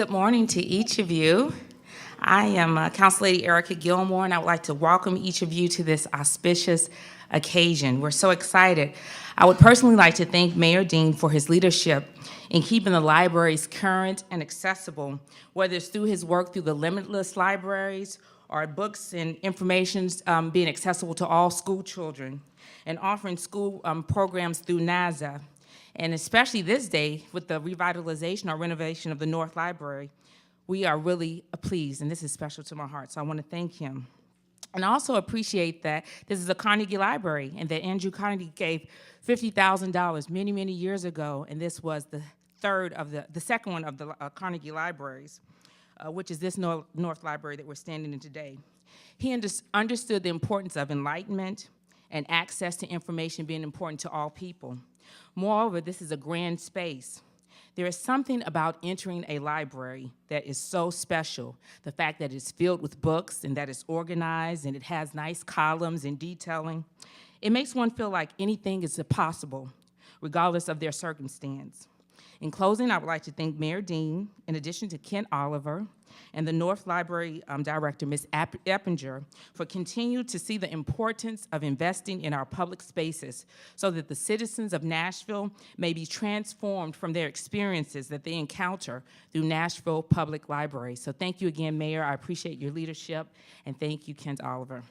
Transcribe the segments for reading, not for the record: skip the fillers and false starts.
Good morning to each of you. I am Council Lady Erica Gilmore, and I would like to welcome each of you to this auspicious occasion. We're so excited. I would personally like to thank Mayor Dean for his leadership in keeping the libraries current and accessible, whether it's through his work through the Limitless Libraries or books and information being accessible to all school children, and offering school programs through NASA. And especially this day, with the revitalization or renovation of the North Library, we are really pleased, and this is special to my heart, so I want to thank him. And I also appreciate that this is a Carnegie Library, and that Andrew Carnegie gave $50,000 many, many years ago, and this was the second one of the Carnegie Libraries, which is this North Library that we're standing in today. He understood the importance of enlightenment and access to information being important to all people. Moreover, this is a grand space. There is something about entering a library that is so special. The fact that it's filled with books and that it's organized and it has nice columns and detailing. It makes one feel like anything is possible, regardless of their circumstance. In closing, I would like to thank Mayor Dean, in addition to Kent Oliver, and the North Library Director, Ms. Eppinger, for continuing to see the importance of investing in our public spaces so that the citizens of Nashville may be transformed from their experiences that they encounter through Nashville Public Library. So thank you again, Mayor. I appreciate your leadership, and thank you, Kent Oliver.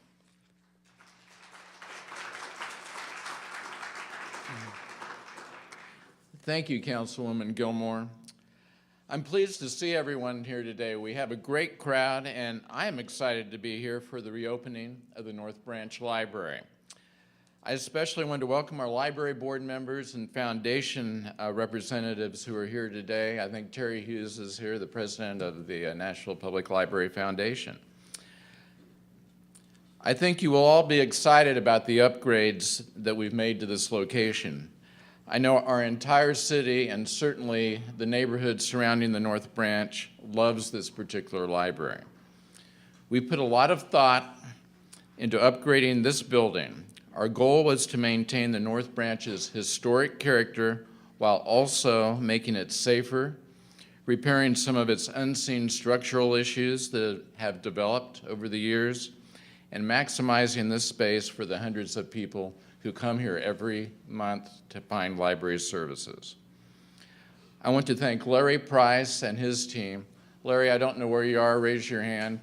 Thank you, Councilwoman Gilmore. I'm pleased to see everyone here today. We have a great crowd, and I am excited to be here for the reopening of the North Branch Library. I especially want to welcome our library board members and foundation representatives who are here today. I think Terry Hughes is here, the president of the Nashville Public Library Foundation. I think you will all be excited about the upgrades that we've made to this location. I know our entire city, and certainly the neighborhood surrounding the North Branch, loves this particular library. We put a lot of thought into upgrading this building. Our goal was to maintain the North Branch's historic character while also making it safer, repairing some of its unseen structural issues that have developed over the years, and maximizing this space for the hundreds of people who come here every month to find library services. I want to thank Larry Price and his team. Larry, I don't know where you are, raise your hand.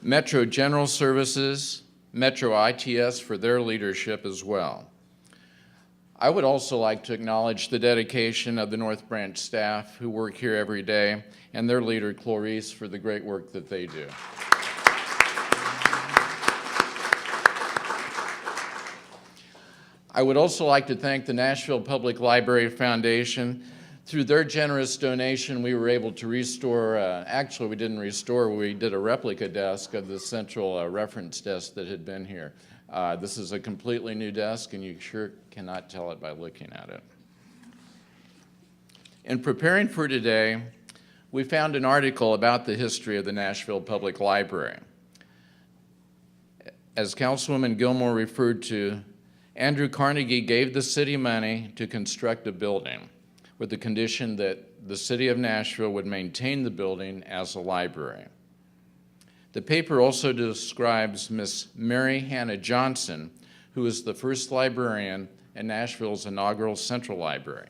Metro General Services, Metro ITS for their leadership as well. I would also like to acknowledge the dedication of the North Branch staff who work here every day, and their leader, Clarice, for the great work that they do. I would also like to thank the Nashville Public Library Foundation. Through their generous donation, we were able to restore, actually we didn't restore, we did a replica desk of the central reference desk that had been here. This is a completely new desk, and you sure cannot tell it by looking at it. In preparing for today, we found an article about the history of the Nashville Public Library. As Councilwoman Gilmore referred to, Andrew Carnegie gave the city money to construct a building with the condition that the city of Nashville would maintain the building as a library. The paper also describes Miss Mary Hannah Johnson, who was the first librarian in Nashville's inaugural Central Library.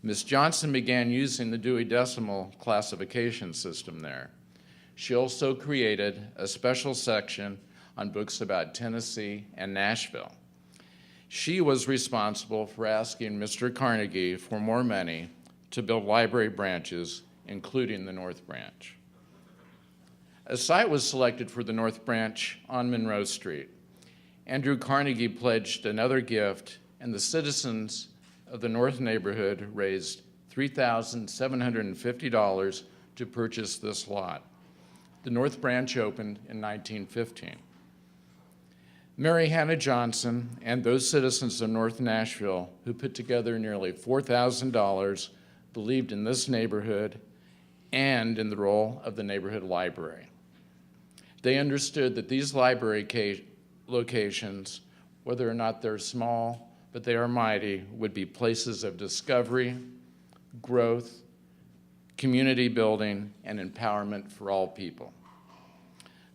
Miss Johnson began using the Dewey Decimal classification system there. She also created a special section on books about Tennessee and Nashville. She was responsible for asking Mr. Carnegie for more money to build library branches, including the North Branch. A site was selected for the North Branch on Monroe Street. Andrew Carnegie pledged another gift, and the citizens of the North neighborhood raised $3,750 to purchase this lot. The North Branch opened in 1915. Mary Hannah Johnson and those citizens of North Nashville who put together nearly $4,000 believed in this neighborhood and in the role of the neighborhood library. They understood that these library locations, whether or not they're small but they are mighty, would be places of discovery, growth, community building, and empowerment for all people.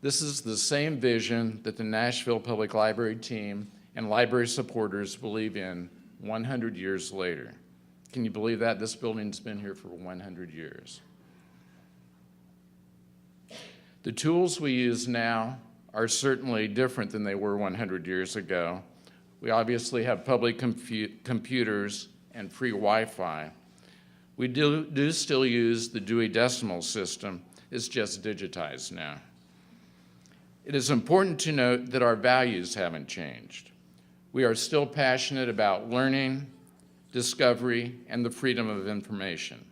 This is the same vision that the Nashville Public Library team and library supporters believe in 100 years later. Can you believe that? This building's been here for 100 years. The tools we use now are certainly different than they were 100 years ago. We obviously have public computers and free Wi-Fi. We do still use the Dewey Decimal System. It's just digitized now. It is important to note that our values haven't changed. We are still passionate about learning, discovery, and the freedom of information.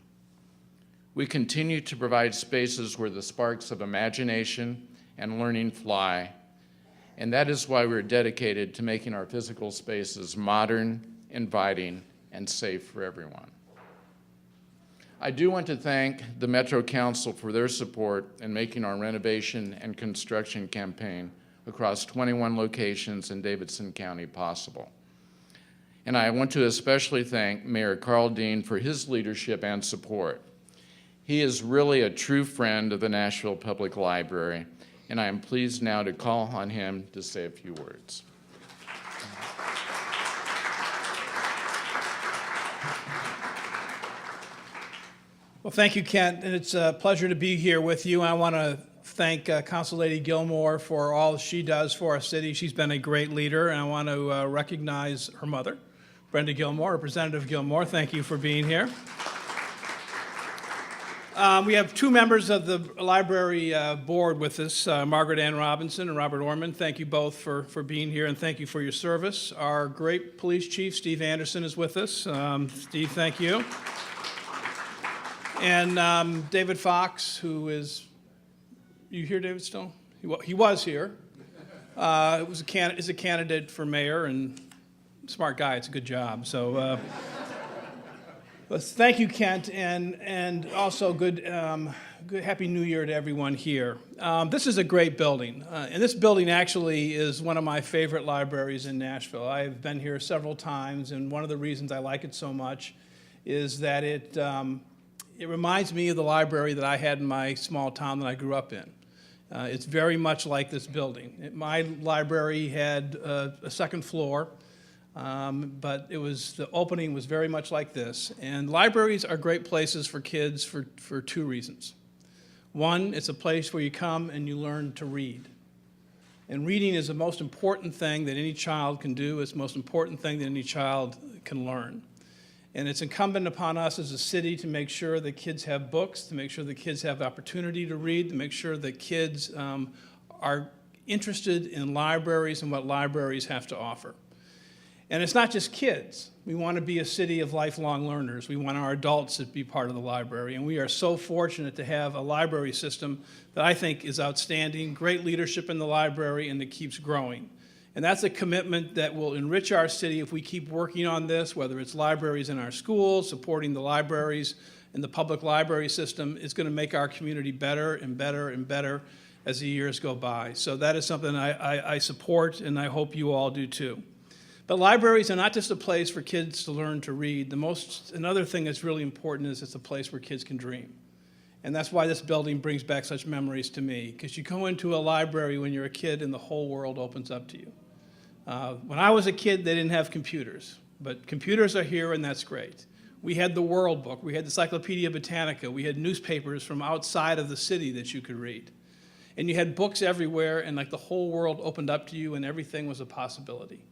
We continue to provide spaces where the sparks of imagination and learning fly, and that is why we're dedicated to making our physical spaces modern, inviting, and safe for everyone. I do want to thank the Metro Council for their support in making our renovation and construction campaign across 21 locations in Davidson County possible. And I want to especially thank Mayor Karl Dean for his leadership and support. He is really a true friend of the Nashville Public Library, and I am pleased now to call on him to say a few words. Well, thank you, Kent, and it's a pleasure to be here with you. I want to thank Council Lady Gilmore for all she does for our city. She's been a great leader, and I want to recognize her mother, Brenda Gilmore, Representative Gilmore. Thank you for being here. We have two members of the library board with us, Margaret Ann Robinson and Robert Orman. Thank you both for being here, and thank you for your service. Our great police chief, Steve Anderson, is with us. Steve, thank you. And David Fox, who is, you here, David, still? He was here. Is a candidate for mayor, and smart guy. It's a good job. So thank you, Kent, and also good Happy New Year to everyone here. This is a great building, and this building actually is one of my favorite libraries in Nashville. I've been here several times, and one of the reasons I like it so much is that it reminds me of the library that I had in my small town that I grew up in. It's very much like this building. My library had a second floor, but the opening was very much like this. And libraries are great places for kids for two reasons. One, it's a place where you come and you learn to read. And reading is the most important thing that any child can do. It's the most important thing that any child can learn. And it's incumbent upon us as a city to make sure that kids have books, to make sure that kids have the opportunity to read, to make sure that kids are interested in libraries and what libraries have to offer. And it's not just kids. We want to be a city of lifelong learners. We want our adults to be part of the library. And we are so fortunate to have a library system that I think is outstanding, great leadership in the library, and that keeps growing. And that's a commitment that will enrich our city if we keep working on this, whether it's libraries in our schools, supporting the libraries and the public library system. It's going to make our community better and better and better as the years go by. So that is something I support, and I hope you all do too. But libraries are not just a place for kids to learn to read. Another thing that's really important is it's a place where kids can dream. And that's why this building brings back such memories to me, because you go into a library when you're a kid and the whole world opens up to you. When I was a kid, they didn't have computers, but computers are here, and that's great. We had the World Book, we had the Encyclopedia Britannica, we had newspapers from outside of the city that you could read. And you had books everywhere, and like the whole world opened up to you, and everything was a possibility.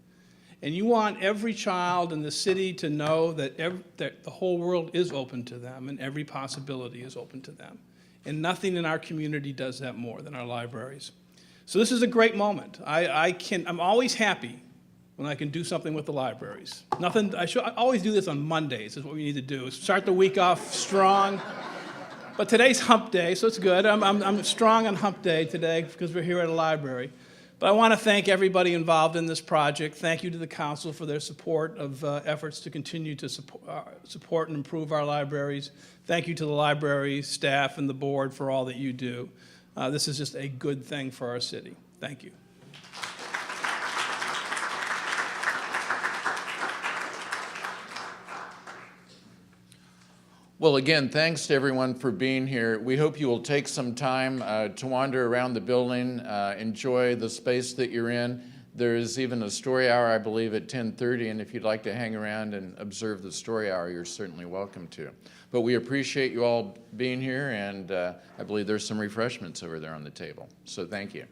And you want every child in the city to know that the whole world is open to them, and every possibility is open to them. And nothing in our community does that more than our libraries. So this is a great moment. I'm always happy when I can do something with the libraries. I always do this on Mondays, is what we need to do. Start the week off strong. But today's hump day, so it's good. I'm strong on hump day today because we're here at a library. But I want to thank everybody involved in this project. Thank you to the council for their support of efforts to continue to support and improve our libraries. Thank you to the library staff and the board for all that you do. This is just a good thing for our city. Thank you. Well, again, thanks to everyone for being here. We hope you will take some time to wander around the building, enjoy the space that you're in. There's even a story hour, I believe, at 10:30, and if you'd like to hang around and observe the story hour, you're certainly welcome to. But we appreciate you all being here, and I believe there's some refreshments over there on the table. So thank you.